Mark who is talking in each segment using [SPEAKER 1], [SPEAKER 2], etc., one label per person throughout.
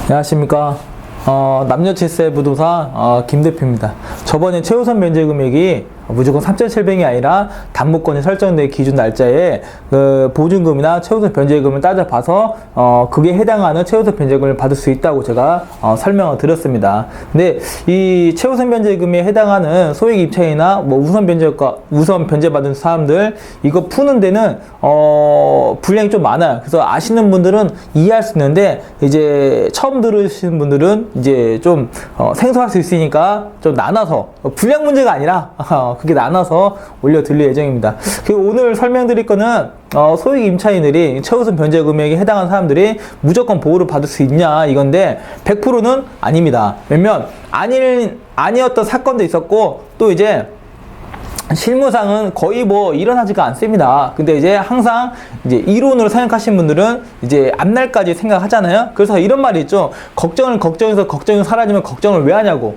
[SPEAKER 1] 안녕하십니까. 남녀 칠세 부동산 김 대표입니다. 저번에 최우선 면제 금액이 무조건 3,700이 아니라 담보권이 설정된 기준 날짜에 그 보증금이나 최우선 변제금을 따져봐서 그게 해당하는 최우선 변제금을 받을 수 있다고 제가 설명을 드렸습니다. 근데 이 최우선 변제금에 해당하는 소액 입찰이나 뭐 우선 변제받은 사람들 이거 푸는 데는 분량이 좀 많아요. 그래서 아시는 분들은 이해할 수 있는데 이제 처음 들으시는 분들은 이제 좀 생소할 수 있으니까 좀 나눠서 분량 문제가 아니라 그게 나눠서 올려드릴 예정입니다. 그리고 오늘 설명드릴 거는 소액 임차인들이 최우선 변제 금액에 해당하는 사람들이 무조건 보호를 받을 수 있냐 이건데 100%는 아닙니다. 왜냐면 아니었던 사건도 있었고 또 이제 실무상은 거의 뭐 일어나지가 않습니다. 근데 이제 항상 이제 이론으로 생각하시는 분들은 이제 앞날까지 생각하잖아요. 그래서 이런 말이 있죠. 걱정해서 걱정이 사라지면 걱정을 왜 하냐고.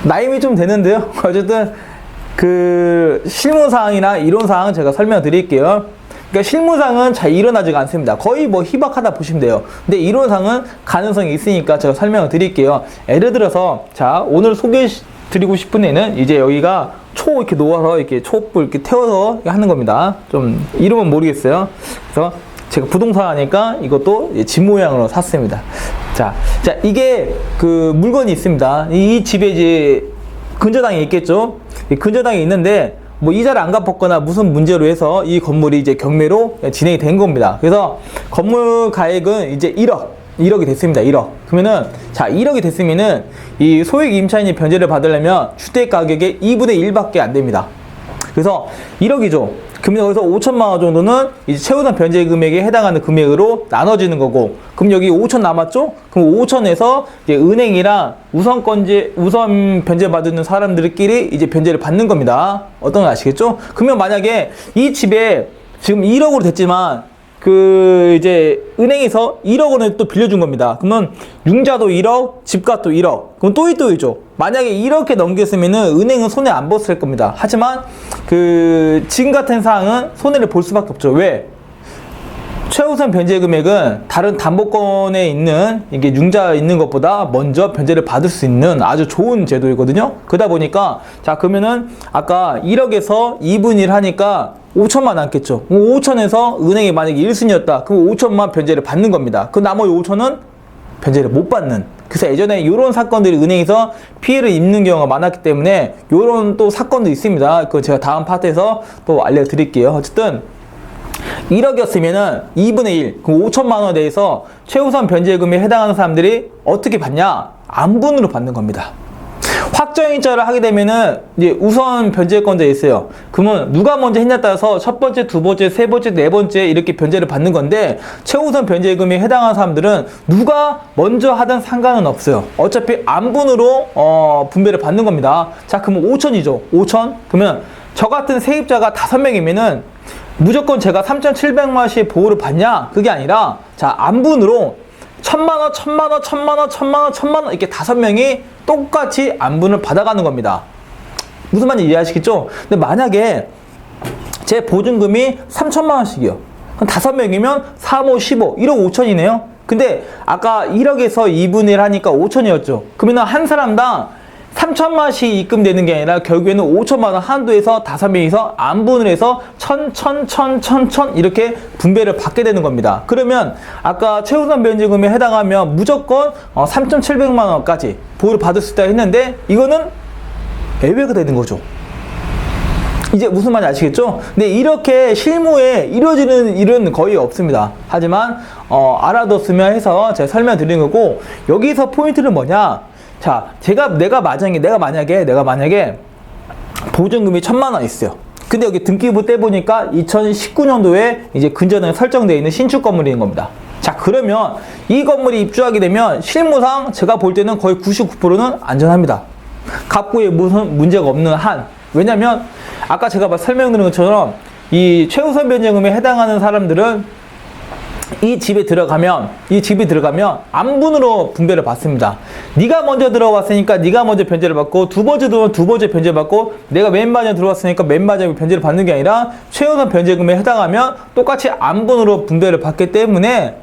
[SPEAKER 1] 나이미 좀 되는데요. 어쨌든 그 실무사항이나 이론사항은 제가 설명드릴게요. 그러니까 실무상은 잘 일어나지가 않습니다. 거의 뭐 희박하다 보시면 돼요. 근데 이론상은 가능성이 있으니까 제가 설명을 드릴게요. 예를 들어서 자 오늘 소개드리고 싶은 애는 이제 여기가 초 이렇게 놓아서 이렇게 촛불 이렇게 태워서 하는 겁니다. 좀 이름은 모르겠어요. 그래서 제가 부동산 하니까 이것도 집 모양으로 샀습니다. 자 이게 그 물건이 있습니다. 이 집에 이제 근저당이 있겠죠. 이 근저당이 있는데 뭐 이자를 안 갚았거나 무슨 문제로 해서 이 건물이 이제 경매로 진행이 된 겁니다. 그래서 건물 가액은 이제 1억이 됐습니다. 1억. 그러면은 자 1억이 됐으면은 이 소액 임차인이 변제를 받으려면 주택 가격의 2분의 1밖에 안 됩니다. 그래서 1억이죠. 그러면 여기서 5천만 원 정도는 이제 최우선 변제 금액에 해당하는 금액으로 나눠지는 거고, 그럼 여기 5천 남았죠? 그럼 5천에서 이제 은행이랑 우선 변제 받는 사람들끼리 이제 변제를 받는 겁니다. 어떤 거 아시겠죠? 그러면 만약에 이 집에 지금 1억으로 됐지만 그 이제 은행에서 1억 원을 또 빌려준 겁니다. 그러면 융자도 1억, 집값도 1억. 그럼 또이죠. 만약에 이렇게 넘겼으면은 은행은 손해 안 봤을 겁니다. 하지만 그 지금 같은 상황은 손해를 볼 수밖에 없죠. 왜? 최우선 변제 금액은 다른 담보권에 있는 이게 융자 있는 것보다 먼저 변제를 받을 수 있는 아주 좋은 제도이거든요. 그러다 보니까 자 그러면은 아까 1억에서 2분의 1 하니까 5천만 남겠죠. 5천에서 은행이 만약에 1순위였다. 그럼 5천만 변제를 받는 겁니다. 그 나머지 5천은 변제를 못 받는. 그래서 예전에 이런 사건들이 은행에서 피해를 입는 경우가 많았기 때문에 이런 또 사건도 있습니다. 그거 제가 다음 파트에서 또 알려드릴게요. 어쨌든 1억이었으면은 2분의 1, 그럼 5천만 원에 대해서 최우선 변제금에 해당하는 사람들이 어떻게 받냐? 안분으로 받는 겁니다. 확정일자를 하게 되면은 이제 우선 변제권자에 있어요. 그러면 누가 먼저 했냐에 따라서 첫 번째, 두 번째, 세 번째, 네 번째 이렇게 변제를 받는 건데 최우선 변제금에 해당하는 사람들은 누가 먼저 하든 상관은 없어요. 어차피 안분으로 분배를 받는 겁니다. 자, 그러면 5천이죠. 5천? 그러면 저 같은 세입자가 5명이면은 무조건 제가 3,700만 원씩 보호를 받냐? 그게 아니라 자, 안분으로 1,000만 원, 1,000만 원, 1,000만 원, 1,000만 원, 1,000만 원 이렇게 5명이 똑같이 안분을 받아가는 겁니다. 무슨 말인지 이해하시겠죠? 근데 만약에 제 보증금이 3,000만 원씩이요. 그럼 5명이면 3, 5, 15, 1억 5천이네요. 근데 아까 1억에서 2분의 1 하니까 5천이었죠. 그러면 한 사람당 3천만 원씩 입금되는 게 아니라 결국에는 5천만 원 한도에서 5명이서 안분을 해서 1,000 이렇게 분배를 받게 되는 겁니다. 그러면 아까 최우선 변제금에 해당하면 무조건 3,700만 원까지 보호를 받을 수 있다 했는데 이거는 예외가 되는 거죠. 이제 무슨 말인지 아시겠죠? 근데 이렇게 실무에 이루어지는 일은 거의 없습니다. 하지만 알아뒀으면 해서 제가 설명드리는 거고, 여기서 포인트는 뭐냐? 자, 내가 만약에 보증금이 1,000만 원 있어요. 근데 여기 등기부 떼보니까 2019년도에 이제 근저당이 설정되어 있는 신축 건물인 겁니다. 자, 그러면 이 건물이 입주하게 되면 실무상 제가 볼 때는 거의 99%는 안전합니다. 갑구에 무슨 문제가 없는 한. 왜냐면 아까 제가 설명드린 것처럼 이 최우선 변제금에 해당하는 사람들은 이 집에 들어가면 안분으로 분배를 받습니다. 네가 먼저 들어왔으니까 네가 먼저 변제를 받고, 두 번째 들어오면 두 번째 변제 받고, 내가 맨 마지막에 들어왔으니까 맨 마지막에 변제를 받는 게 아니라 최우선 변제금에 해당하면 똑같이 안분으로 분배를 받기 때문에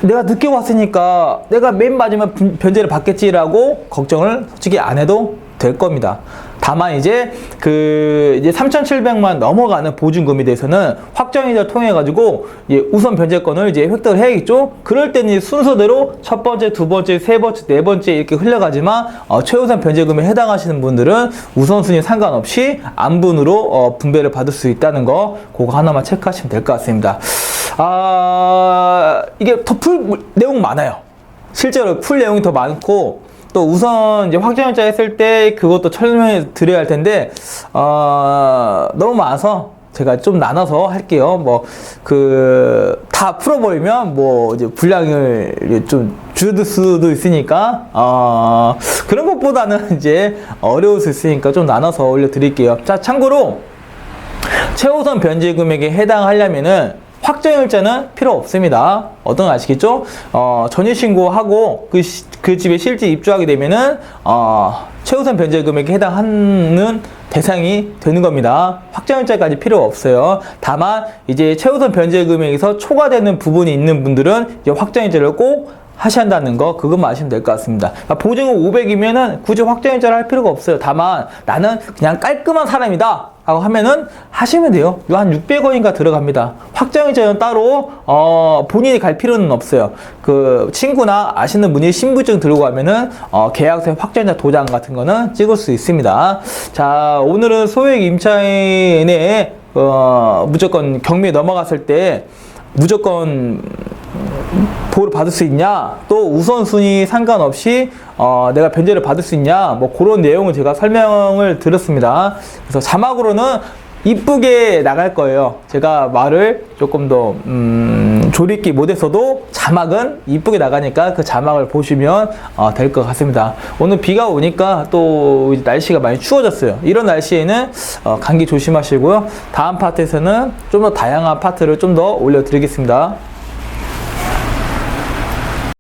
[SPEAKER 1] 내가 늦게 왔으니까 내가 맨 마지막 변제를 받겠지라고 걱정을 솔직히 안 해도 될 겁니다. 다만 이제 3,700만 넘어가는 보증금에 대해서는 확정이자 통해 가지고 우선 변제권을 이제 획득을 해야겠죠. 그럴 때는 순서대로 첫 번째, 두 번째, 세 번째, 네 번째 이렇게 흘러가지만 최우선 변제금에 해당하시는 분들은 우선순위 상관없이 안분으로 분배를 받을 수 있다는 거, 그거 하나만 체크하시면 될 것 같습니다. 이게 더 풀 내용 많아요. 실제로 풀 내용이 더 많고, 또 우선 이제 확정일자 했을 때 그것도 설명해 드려야 할 텐데 너무 많아서 제가 좀 나눠서 할게요. 다 풀어버리면 이제 분량을 좀 줄어들 수도 있으니까 그런 것보다는 이제 어려울 수 있으니까 좀 나눠서 올려드릴게요. 자, 참고로 최우선 변제 금액에 해당하려면은 확정일자는 필요 없습니다. 어떤 거 아시겠죠? 전입신고하고 그 집에 실제 입주하게 되면은 최우선 변제 금액에 해당하는 대상이 되는 겁니다. 확정일자까지 필요 없어요. 다만 이제 최우선 변제 금액에서 초과되는 부분이 있는 분들은 이제 확정일자를 꼭 하셔야 한다는 거, 그것만 아시면 될 것 같습니다. 보증금 500이면은 굳이 확정일자를 할 필요가 없어요. 다만 나는 그냥 깔끔한 사람이다 라고 하면은 하시면 돼요. 이거 한 600원인가 들어갑니다. 확정일자는 따로 본인이 갈 필요는 없어요. 그 친구나 아시는 분이 신분증 들고 가면은 계약서에 확정일자 도장 같은 거는 찍을 수 있습니다. 자, 오늘은 소액 임차인의 무조건 경매에 넘어갔을 때 무조건 보호를 받을 수 있냐, 또 우선순위 상관없이 내가 변제를 받을 수 있냐, 그런 내용을 제가 설명을 드렸습니다. 그래서 자막으로는 이쁘게 나갈 거예요. 제가 말을 조금 더 조리있게 못했어도 자막은 이쁘게 나가니까 그 자막을 보시면 될 것 같습니다. 오늘 비가 오니까 또 날씨가 많이 추워졌어요. 이런 날씨에는 감기 조심하시고요. 다음 파트에서는 좀 더 다양한 파트를 좀 더 올려드리겠습니다.